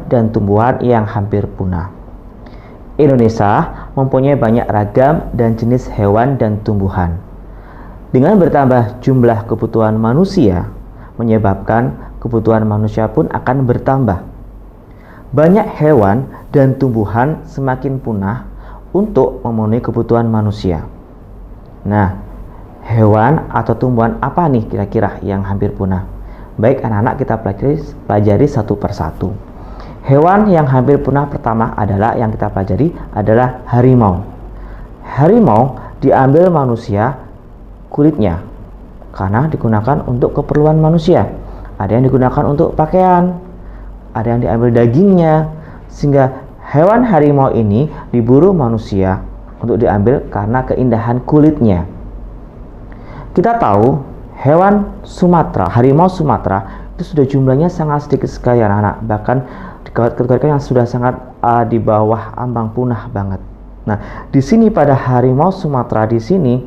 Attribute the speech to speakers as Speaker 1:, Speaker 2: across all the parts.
Speaker 1: dan tumbuhan yang hampir punah. Indonesia mempunyai banyak ragam dan jenis hewan dan tumbuhan. Dengan bertambah jumlah kebutuhan manusia, menyebabkan kebutuhan manusia pun akan bertambah. Banyak hewan dan tumbuhan semakin punah untuk memenuhi kebutuhan manusia. Nah, hewan atau tumbuhan apa nih kira-kira yang hampir punah? Baik anak-anak, kita pelajari satu persatu. Hewan yang hampir punah pertama yang kita pelajari adalah harimau. Harimau diambil manusia kulitnya karena digunakan untuk keperluan manusia. Ada yang digunakan untuk pakaian, ada yang diambil dagingnya, sehingga hewan harimau ini diburu manusia untuk diambil karena keindahan kulitnya. Kita tahu hewan Sumatera, harimau Sumatera itu sudah jumlahnya sangat sedikit sekali anak-anak, bahkan dikategorikan yang sudah sangat di bawah ambang punah banget. Nah, di sini pada harimau Sumatera di sini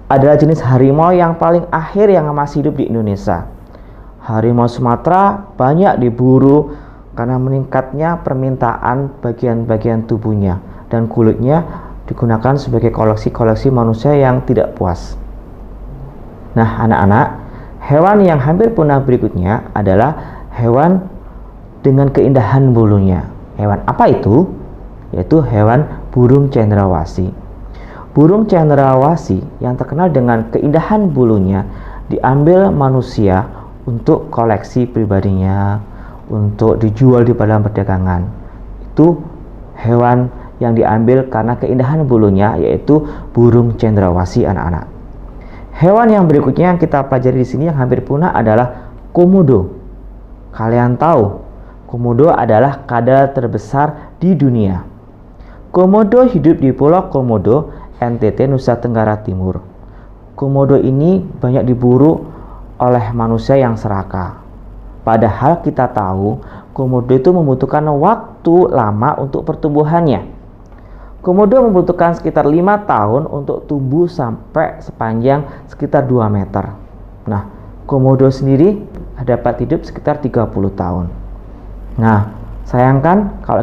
Speaker 1: adalah jenis harimau yang paling akhir yang masih hidup di Indonesia. Harimau Sumatera banyak diburu karena meningkatnya permintaan bagian-bagian tubuhnya dan kulitnya digunakan sebagai koleksi-koleksi manusia yang tidak puas. Nah, anak-anak, hewan yang hampir punah berikutnya adalah hewan dengan keindahan bulunya. Hewan apa itu? Yaitu hewan burung cendrawasih. Burung cendrawasih yang terkenal dengan keindahan bulunya diambil manusia untuk koleksi pribadinya, untuk dijual di dalam perdagangan. Itu hewan yang diambil karena keindahan bulunya, yaitu burung cendrawasih anak-anak. Hewan yang berikutnya yang kita pelajari di sini yang hampir punah adalah komodo. Kalian tahu, komodo adalah kadal terbesar di dunia. Komodo hidup di Pulau Komodo, NTT, Nusa Tenggara Timur. Komodo ini banyak diburu oleh manusia yang serakah. Padahal kita tahu komodo itu membutuhkan waktu lama untuk pertumbuhannya. Komodo membutuhkan sekitar 5 tahun untuk tumbuh sampai sepanjang sekitar 2 meter. Nah, komodo sendiri dapat hidup sekitar 30 tahun. Nah, sayangkan kalau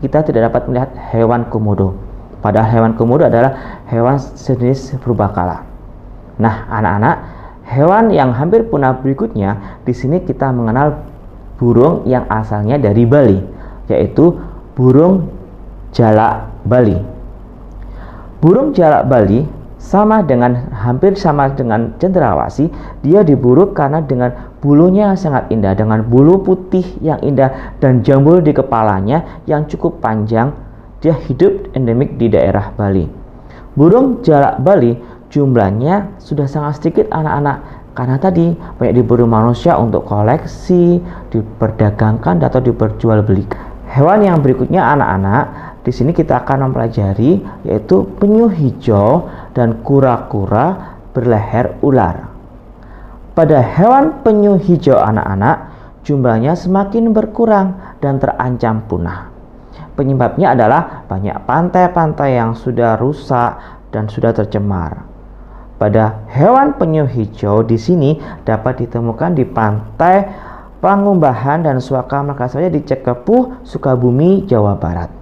Speaker 1: kita tidak dapat melihat hewan komodo. Padahal hewan komodo adalah hewan sejenis purbakala. Nah, anak-anak, hewan yang hampir punah berikutnya, di sini kita mengenal burung yang asalnya dari Bali, yaitu burung jalak Bali. Burung jalak Bali hampir sama dengan cendrawasih. Dia diburu karena dengan bulunya yang sangat indah, dengan bulu putih yang indah dan jambul di kepalanya yang cukup panjang. Dia hidup endemik di daerah Bali. Burung jalak Bali jumlahnya sudah sangat sedikit anak-anak, karena tadi banyak diburu manusia untuk koleksi, diperdagangkan atau diperjualbelikan. Hewan yang berikutnya anak-anak, di sini kita akan mempelajari yaitu penyu hijau dan kura-kura berleher ular. Pada hewan penyu hijau anak-anak, jumlahnya semakin berkurang dan terancam punah. Penyebabnya adalah banyak pantai-pantai yang sudah rusak dan sudah tercemar. Pada hewan penyu hijau di sini dapat ditemukan di pantai Pangumbahan dan Suaka Makassar di Cikepuh, Sukabumi, Jawa Barat.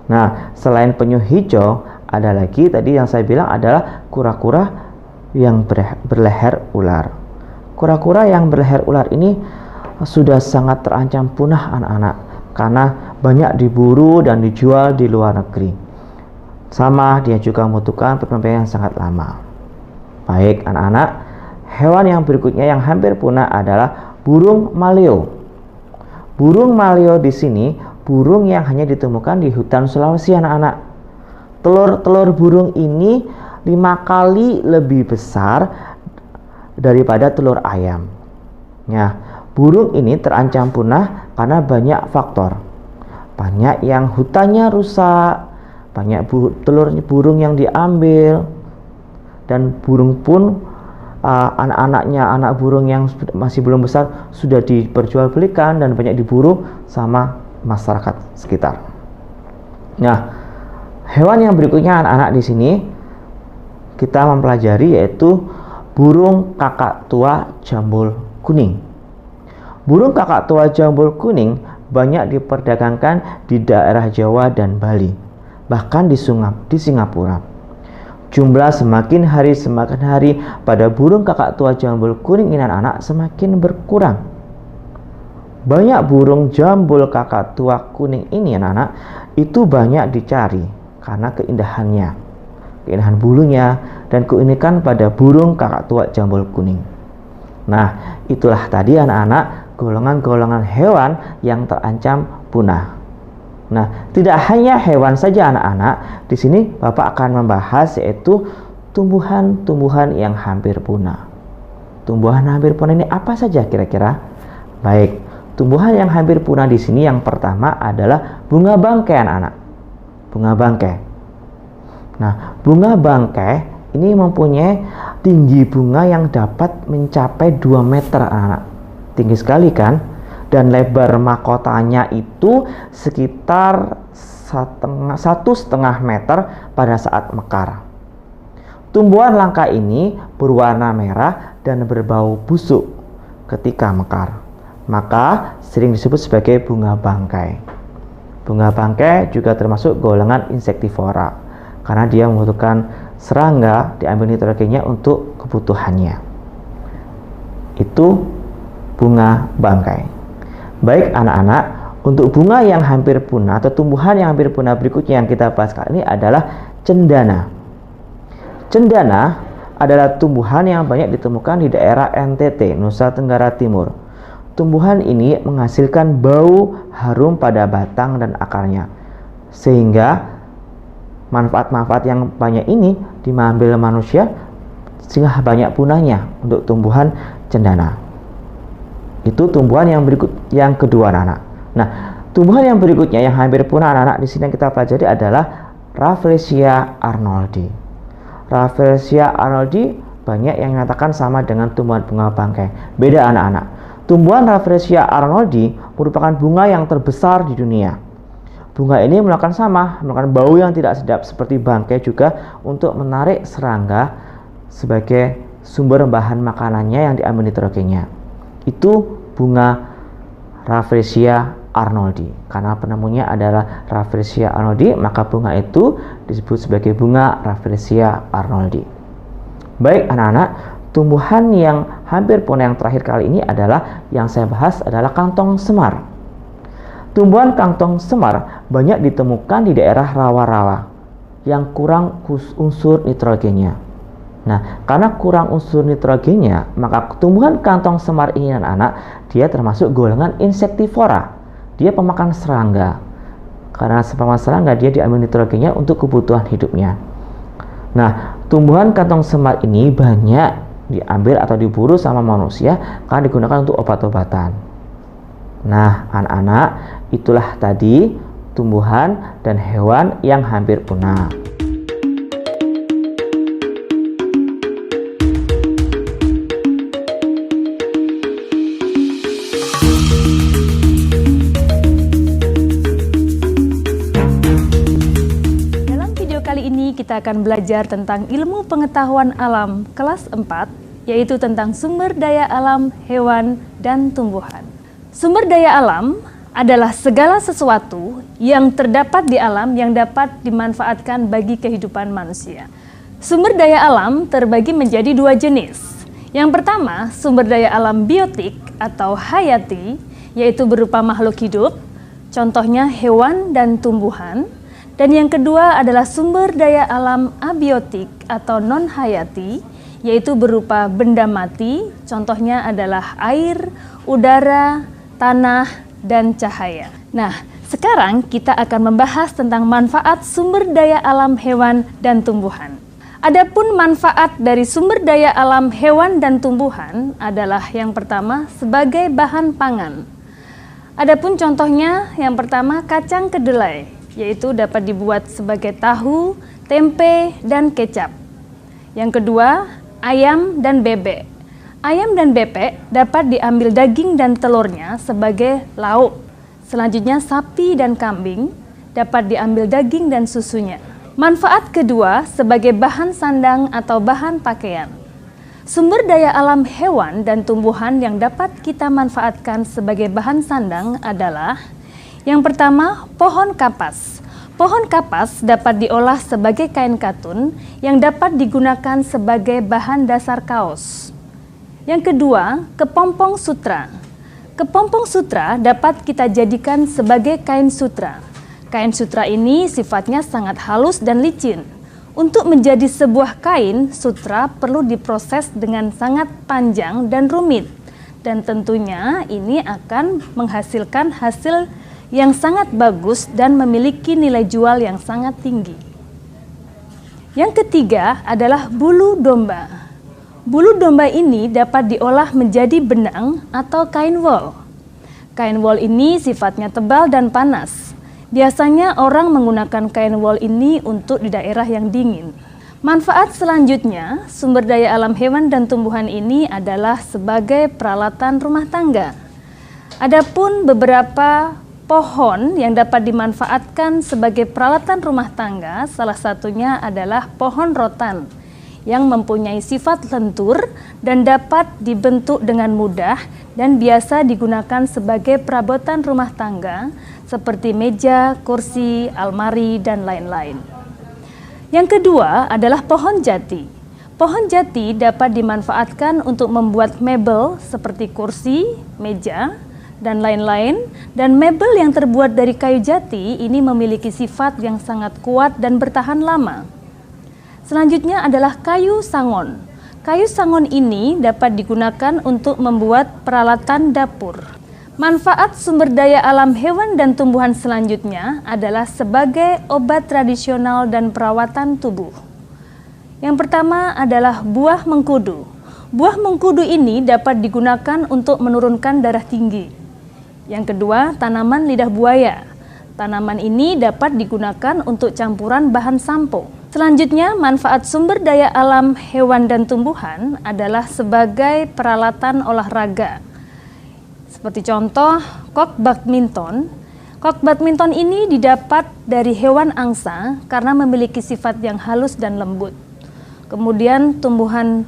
Speaker 1: Nah, selain penyu hijau, ada lagi tadi yang saya bilang adalah kura-kura yang berleher ular. Kura-kura yang berleher ular ini sudah sangat terancam punah anak-anak, karena banyak diburu dan dijual di luar negeri. Sama, dia juga membutuhkan pendampingan yang sangat lama. Baik anak-anak, hewan yang berikutnya yang hampir punah adalah burung maleo. Burung maleo di sini burung yang hanya ditemukan di hutan Sulawesi anak-anak. Telur burung ini 5 kali lebih besar daripada telur ayam. Nah, burung ini terancam punah karena banyak faktor. Banyak yang hutannya rusak, banyak telur burung yang diambil, dan burung pun anak burung yang masih belum besar sudah diperjualbelikan dan banyak diburu sama masyarakat sekitar. Nah, hewan yang berikutnya anak-anak di sini kita mempelajari yaitu burung kakak tua jambul kuning. Burung kakak tua jambul kuning banyak diperdagangkan di daerah Jawa dan Bali, bahkan di Singapura. Jumlah semakin hari pada burung kakak tua jambul kuning ini anak-anak semakin berkurang. Banyak burung jambul kakak tua kuning ini anak-anak itu banyak dicari karena keindahan bulunya dan keunikan pada burung kakak tua jambul kuning. Nah, itulah tadi anak-anak golongan-golongan hewan yang terancam punah. Nah, tidak hanya hewan saja anak-anak. Di sini Bapak akan membahas yaitu tumbuhan-tumbuhan yang hampir punah. Tumbuhan hampir punah ini apa saja kira-kira? Baik, tumbuhan yang hampir punah di sini yang pertama adalah bunga bangkai anak-anak. Bunga bangkai. Nah, bunga bangkai ini mempunyai tinggi bunga yang dapat mencapai 2 meter anak-anak. Tinggi sekali kan? Dan lebar mahkotanya itu sekitar 1,5 meter pada saat mekar. Tumbuhan langka ini berwarna merah dan berbau busuk ketika mekar, maka sering disebut sebagai bunga bangkai. Bunga bangkai juga termasuk golongan insektivora karena dia membutuhkan serangga diambil nitrogennya untuk kebutuhannya. Itu bunga bangkai. Baik anak-anak, untuk bunga yang hampir punah atau tumbuhan yang hampir punah berikutnya yang kita bahas kali ini adalah cendana. Cendana adalah tumbuhan yang banyak ditemukan di daerah NTT, Nusa Tenggara Timur. Tumbuhan ini menghasilkan bau harum pada batang dan akarnya, sehingga manfaat-manfaat yang banyak ini diambil manusia sehingga banyak punahnya untuk tumbuhan cendana. Itu tumbuhan yang kedua anak-anak. Nah, tumbuhan yang berikutnya yang hampir punah anak-anak di sini yang kita pelajari adalah Rafflesia arnoldi. Rafflesia arnoldi banyak yang menyatakan sama dengan tumbuhan bunga bangkai. Beda anak-anak. Tumbuhan Rafflesia arnoldi merupakan bunga yang terbesar di dunia. Bunga ini melakukan bau yang tidak sedap seperti bangkai juga untuk menarik serangga sebagai sumber bahan makanannya yang diambil nitrogennya. Itu bunga Rafflesia arnoldi. Karena penemunya adalah Rafflesia arnoldi, maka bunga itu disebut sebagai bunga Rafflesia arnoldi. Baik anak-anak, tumbuhan yang hampir punah yang terakhir kali ini adalah yang saya bahas adalah kantong semar. Tumbuhan kantong semar banyak ditemukan di daerah rawa-rawa yang kurang unsur nitrogennya. Nah, karena kurang unsur nitrogennya, maka tumbuhan kantong semar ini anak-anak, dia termasuk golongan insektivora. Dia pemakan serangga. Karena pemakan serangga, dia diambil nitrogennya untuk kebutuhan hidupnya. Nah, tumbuhan kantong semar ini banyak diambil atau diburu sama manusia karena digunakan untuk obat-obatan. Nah, anak-anak, itulah tadi tumbuhan dan hewan yang hampir punah.
Speaker 2: Kita akan belajar tentang ilmu pengetahuan alam kelas 4, yaitu tentang sumber daya alam, hewan, dan tumbuhan. Sumber daya alam adalah segala sesuatu yang terdapat di alam yang dapat dimanfaatkan bagi kehidupan manusia. Sumber daya alam terbagi menjadi 2 jenis. Yang pertama, sumber daya alam biotik atau hayati, yaitu berupa makhluk hidup, contohnya hewan dan tumbuhan. Dan yang kedua adalah sumber daya alam abiotik atau non-hayati, yaitu berupa benda mati, contohnya adalah air, udara, tanah, dan cahaya. Nah, sekarang kita akan membahas tentang manfaat sumber daya alam hewan dan tumbuhan. Adapun manfaat dari sumber daya alam hewan dan tumbuhan adalah yang pertama sebagai bahan pangan. Adapun contohnya yang pertama kacang kedelai, yaitu dapat dibuat sebagai tahu, tempe, dan kecap. Yang kedua, ayam dan bebek. Ayam dan bebek dapat diambil daging dan telurnya sebagai lauk. Selanjutnya, sapi dan kambing dapat diambil daging dan susunya. Manfaat kedua sebagai bahan sandang atau bahan pakaian. Sumber daya alam hewan dan tumbuhan yang dapat kita manfaatkan sebagai bahan sandang adalah yang pertama, pohon kapas. Pohon kapas dapat diolah sebagai kain katun yang dapat digunakan sebagai bahan dasar kaos. Yang kedua, kepompong sutra. Kepompong sutra dapat kita jadikan sebagai kain sutra. Kain sutra ini sifatnya sangat halus dan licin. Untuk menjadi sebuah kain, sutra perlu diproses dengan sangat panjang dan rumit. Dan tentunya ini akan menghasilkan hasil yang sangat bagus dan memiliki nilai jual yang sangat tinggi. Yang ketiga adalah bulu domba. Bulu domba ini dapat diolah menjadi benang atau kain wol. Kain wol ini sifatnya tebal dan panas. Biasanya orang menggunakan kain wol ini untuk di daerah yang dingin. Manfaat selanjutnya, sumber daya alam hewan dan tumbuhan ini adalah sebagai peralatan rumah tangga. Adapun beberapa pohon yang dapat dimanfaatkan sebagai peralatan rumah tangga, salah satunya adalah pohon rotan yang mempunyai sifat lentur dan dapat dibentuk dengan mudah dan biasa digunakan sebagai perabotan rumah tangga seperti meja, kursi, almari, dan lain-lain. Yang kedua adalah pohon jati. Pohon jati dapat dimanfaatkan untuk membuat mebel seperti kursi, meja, dan lain-lain, dan mebel yang terbuat dari kayu jati ini memiliki sifat yang sangat kuat dan bertahan lama. Selanjutnya adalah kayu sangon. Kayu sangon ini dapat digunakan untuk membuat peralatan dapur. Manfaat sumber daya alam hewan dan tumbuhan selanjutnya adalah sebagai obat tradisional dan perawatan tubuh. Yang pertama adalah buah mengkudu. Buah mengkudu ini dapat digunakan untuk menurunkan darah tinggi. Yang kedua, tanaman lidah buaya. Tanaman ini dapat digunakan untuk campuran bahan sampo. Selanjutnya, manfaat sumber daya alam hewan dan tumbuhan adalah sebagai peralatan olahraga. Seperti contoh, kok badminton. Kok badminton ini didapat dari hewan angsa karena memiliki sifat yang halus dan lembut. Kemudian tumbuhan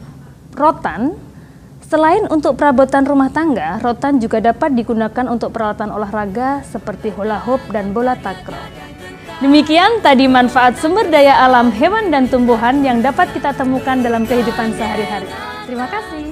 Speaker 2: rotan. Selain untuk perabotan rumah tangga, rotan juga dapat digunakan untuk peralatan olahraga seperti hula hoop dan bola takraw. Demikian tadi manfaat sumber daya alam hewan dan tumbuhan yang dapat kita temukan dalam kehidupan sehari-hari. Terima kasih.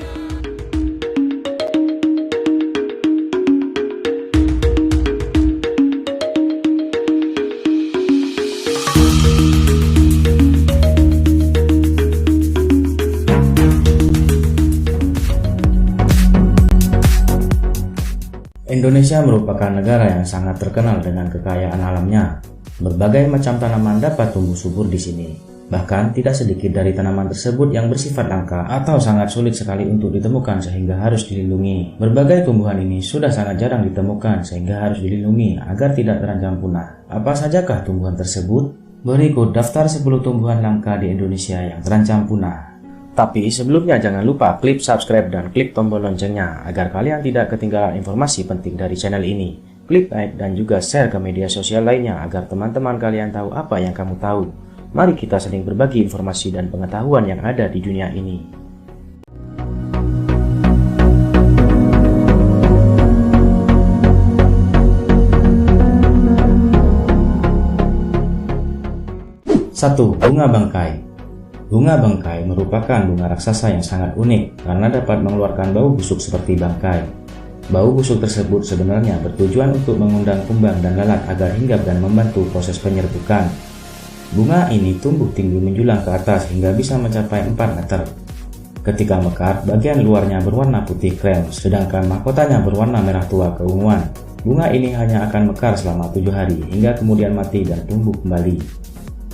Speaker 3: Indonesia merupakan negara yang sangat terkenal dengan kekayaan alamnya. Berbagai macam tanaman dapat tumbuh subur di sini. Bahkan tidak sedikit dari tanaman tersebut yang bersifat langka atau sangat sulit sekali untuk ditemukan sehingga harus dilindungi. Berbagai tumbuhan ini sudah sangat jarang ditemukan sehingga harus dilindungi agar tidak terancam punah. Apa sajakah tumbuhan tersebut? Berikut daftar 10 tumbuhan langka di Indonesia yang terancam punah. Tapi sebelumnya jangan lupa klik subscribe dan klik tombol loncengnya agar kalian tidak ketinggalan informasi penting dari channel ini. Klik like dan juga share ke media sosial lainnya agar teman-teman kalian tahu apa yang kamu tahu. Mari kita saling berbagi informasi dan pengetahuan yang ada di dunia ini. Satu, bunga bangkai. Bunga bangkai merupakan bunga raksasa yang sangat unik karena dapat mengeluarkan bau busuk seperti bangkai. Bau busuk tersebut sebenarnya bertujuan untuk mengundang kumbang dan lalat agar hinggap dan membantu proses penyerbukan. Bunga ini tumbuh tinggi menjulang ke atas hingga bisa mencapai 4 meter. Ketika mekar, bagian luarnya berwarna putih krem, sedangkan mahkotanya berwarna merah tua keunguan. Bunga ini hanya akan mekar selama 7 hari hingga kemudian mati dan tumbuh kembali.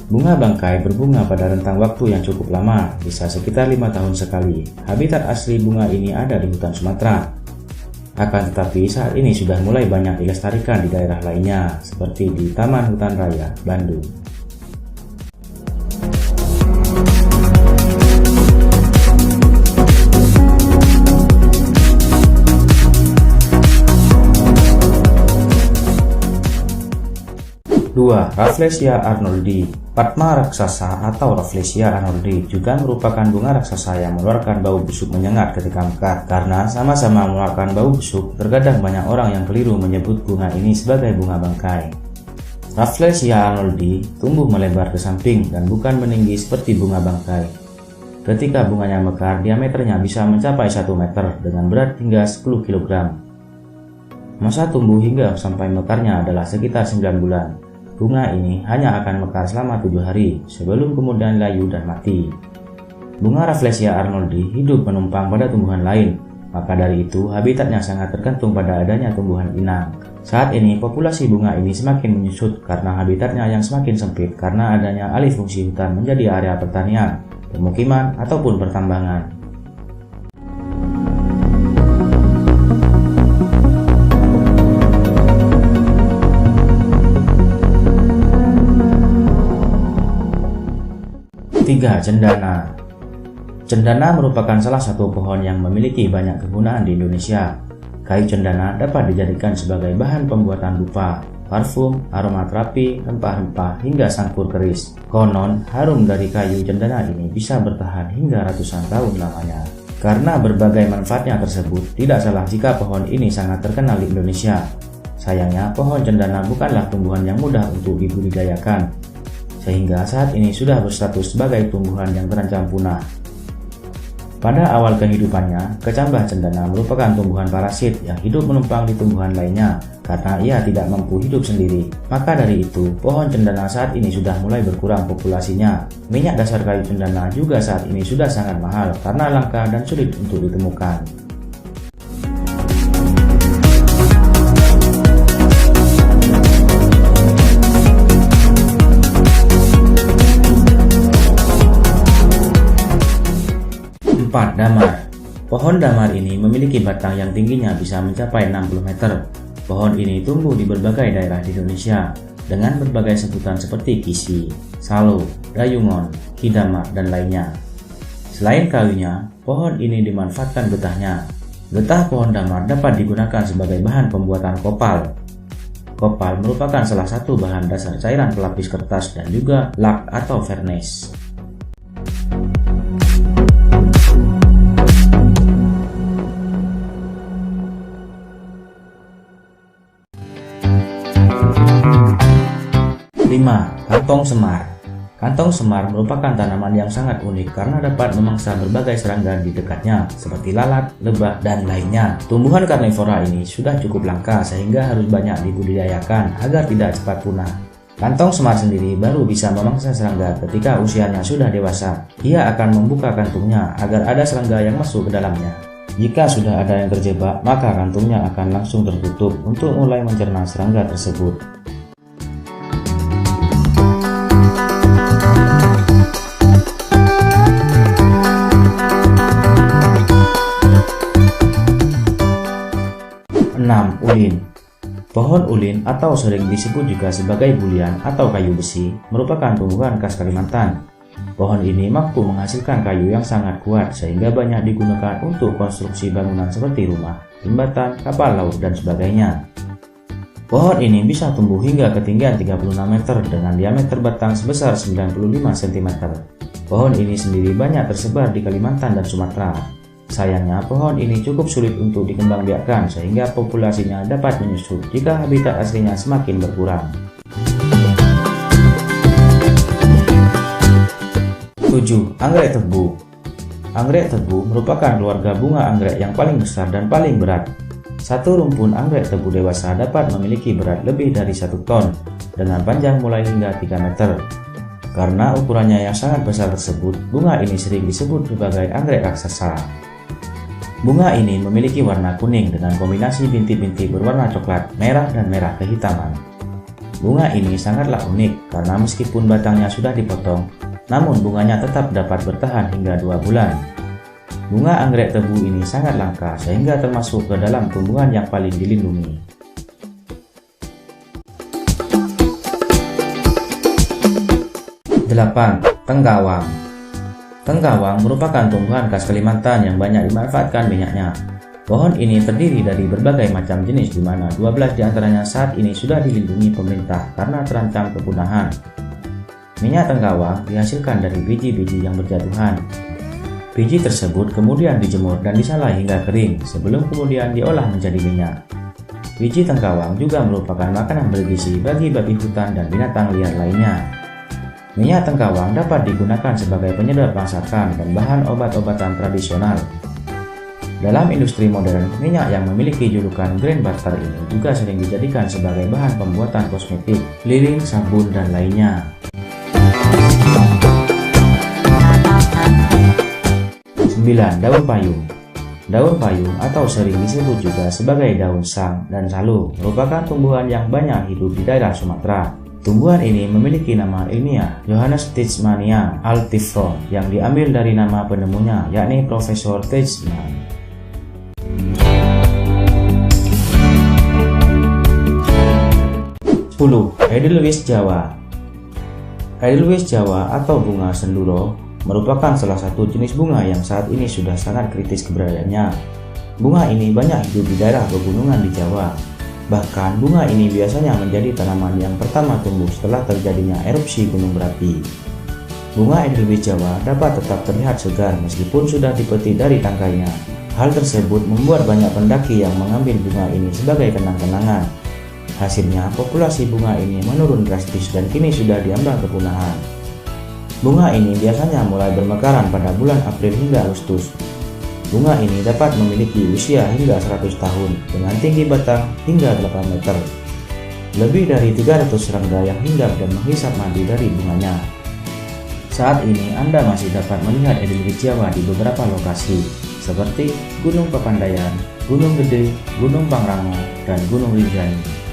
Speaker 3: Bunga bangkai berbunga pada rentang waktu yang cukup lama, bisa sekitar 5 tahun sekali. Habitat asli bunga ini ada di hutan Sumatera. Akan tetapi saat ini sudah mulai banyak dilestarikan di daerah lainnya, seperti di Taman Hutan Raya, Bandung. 2. Rafflesia arnoldi. Padma raksasa atau Rafflesia arnoldi juga merupakan bunga raksasa yang mengeluarkan bau busuk menyengat ketika mekar. Karena sama-sama mengeluarkan bau busuk, terkadang banyak orang yang keliru menyebut bunga ini sebagai bunga bangkai. Rafflesia arnoldi tumbuh melebar ke samping dan bukan meninggi seperti bunga bangkai. Ketika bunganya mekar, diameternya bisa mencapai 1 meter dengan berat hingga 10 kg. Masa tumbuh hingga sampai mekarnya adalah sekitar 9 bulan. Bunga ini hanya akan mekar selama 7 hari sebelum kemudian layu dan mati. Bunga Rafflesia arnoldi hidup menumpang pada tumbuhan lain, maka dari itu habitatnya sangat tergantung pada adanya tumbuhan inang. Saat ini populasi bunga ini semakin menyusut karena habitatnya yang semakin sempit karena adanya alih fungsi hutan menjadi area pertanian, pemukiman, ataupun pertambangan. Tiga, cendana. Cendana merupakan salah satu pohon yang memiliki banyak kegunaan di Indonesia. Kayu cendana dapat dijadikan sebagai bahan pembuatan dupa, parfum, aromaterapi, rempah-rempah, hingga sangkur keris. Konon, harum dari kayu cendana ini bisa bertahan hingga ratusan tahun lamanya. Karena berbagai manfaatnya tersebut, tidak salah jika pohon ini sangat terkenal di Indonesia. Sayangnya, pohon cendana bukanlah tumbuhan yang mudah untuk dibudidayakan, sehingga saat ini sudah berstatus sebagai tumbuhan yang terancam punah. Pada awal kehidupannya, kecambah cendana merupakan tumbuhan parasit yang hidup menumpang di tumbuhan lainnya karena ia tidak mampu hidup sendiri. Maka dari itu, pohon cendana saat ini sudah mulai berkurang populasinya. Minyak dasar kayu cendana juga saat ini sudah sangat mahal karena langka dan sulit untuk ditemukan. Damar. Pohon damar ini memiliki batang yang tingginya bisa mencapai 60 meter. Pohon ini tumbuh di berbagai daerah di Indonesia dengan berbagai sebutan seperti kisi, salo, dayungon, kidama, dan lainnya. Selain kayunya, pohon ini dimanfaatkan getahnya. Getah pohon damar dapat digunakan sebagai bahan pembuatan kopal. Kopal merupakan salah satu bahan dasar cairan pelapis kertas dan juga lak atau vernis. Kantong semar. Kantong semar merupakan tanaman yang sangat unik karena dapat memangsa berbagai serangga di dekatnya seperti lalat, lebah, dan lainnya. Tumbuhan karnivora ini sudah cukup langka sehingga harus banyak dibudidayakan agar tidak cepat punah. Kantong semar sendiri baru bisa memangsa serangga ketika usianya sudah dewasa. Ia akan membuka kantungnya agar ada serangga yang masuk ke dalamnya. Jika sudah ada yang terjebak, maka kantungnya akan langsung tertutup untuk mulai mencerna serangga tersebut. 6. Ulin. Pohon ulin atau sering disebut juga sebagai bulian atau kayu besi merupakan tumbuhan khas Kalimantan. Pohon ini mampu menghasilkan kayu yang sangat kuat sehingga banyak digunakan untuk konstruksi bangunan seperti rumah, jembatan, kapal laut, dan sebagainya. Pohon ini bisa tumbuh hingga ketinggian 36 meter dengan diameter batang sebesar 95 cm. Pohon ini sendiri banyak tersebar di Kalimantan dan Sumatera. Sayangnya, pohon ini cukup sulit untuk dikembangbiakkan sehingga populasinya dapat menyusut jika habitat aslinya semakin berkurang. 7. Anggrek tebu. Anggrek tebu merupakan keluarga bunga anggrek yang paling besar dan paling berat. Satu rumpun anggrek tebu dewasa dapat memiliki berat lebih dari 1 ton dengan panjang mulai hingga 3 meter. Karena ukurannya yang sangat besar tersebut, bunga ini sering disebut sebagai anggrek raksasa. Bunga ini memiliki warna kuning dengan kombinasi bintik-bintik berwarna coklat, merah, dan merah kehitaman. Bunga ini sangatlah unik karena meskipun batangnya sudah dipotong, namun bunganya tetap dapat bertahan hingga 2 bulan. Bunga anggrek tebu ini sangat langka sehingga termasuk ke dalam tumbuhan yang paling dilindungi. 8. Tenggawang. Tenggawang merupakan tumbuhan khas Kalimantan yang banyak dimanfaatkan minyaknya. Pohon ini terdiri dari berbagai macam jenis di mana 12 diantaranya saat ini sudah dilindungi pemerintah karena terancam kepunahan. Minyak tengkawang dihasilkan dari biji-biji yang berjatuhan. Biji tersebut kemudian dijemur dan disalai hingga kering sebelum kemudian diolah menjadi minyak. Biji tengkawang juga merupakan makanan bergizi bagi babi hutan dan binatang liar lainnya. Minyak tengkawang dapat digunakan sebagai penyedap masakan dan bahan obat-obatan tradisional. Dalam industri modern, minyak yang memiliki julukan green butter ini juga sering dijadikan sebagai bahan pembuatan kosmetik, lilin, sabun, dan lainnya. 9. Daun payung. Daun payung atau sering disebut juga sebagai daun sang dan salu merupakan tumbuhan yang banyak hidup di daerah Sumatera. Tumbuhan ini memiliki nama ilmiah Johannes Tijmania altifron yang diambil dari nama penemunya yakni Profesor Tijman. 10. Edelweiss Jawa. Edelweiss Jawa atau bunga senduro merupakan salah satu jenis bunga yang saat ini sudah sangat kritis keberadaannya. Bunga ini banyak hidup di daerah pegunungan di Jawa. Bahkan bunga ini biasanya menjadi tanaman yang pertama tumbuh setelah terjadinya erupsi gunung berapi. Bunga Edelweiss Jawa dapat tetap terlihat segar meskipun sudah dipetik dari tangkainya. Hal tersebut membuat banyak pendaki yang mengambil bunga ini sebagai kenang-kenangan. Hasilnya, populasi bunga ini menurun drastis dan kini sudah diambang kepunahan. Bunga ini biasanya mulai bermekaran pada bulan April hingga Agustus. Bunga ini dapat memiliki usia hingga 100 tahun dengan tinggi batang hingga 8 meter. Lebih dari 300 serangga yang hinggap dan menghisap madu dari bunganya. Saat ini Anda masih dapat melihat Edelweiss Jawa di beberapa lokasi seperti Gunung Papandayan, Gunung Gede, Gunung Pangrango, dan Gunung Rinjani.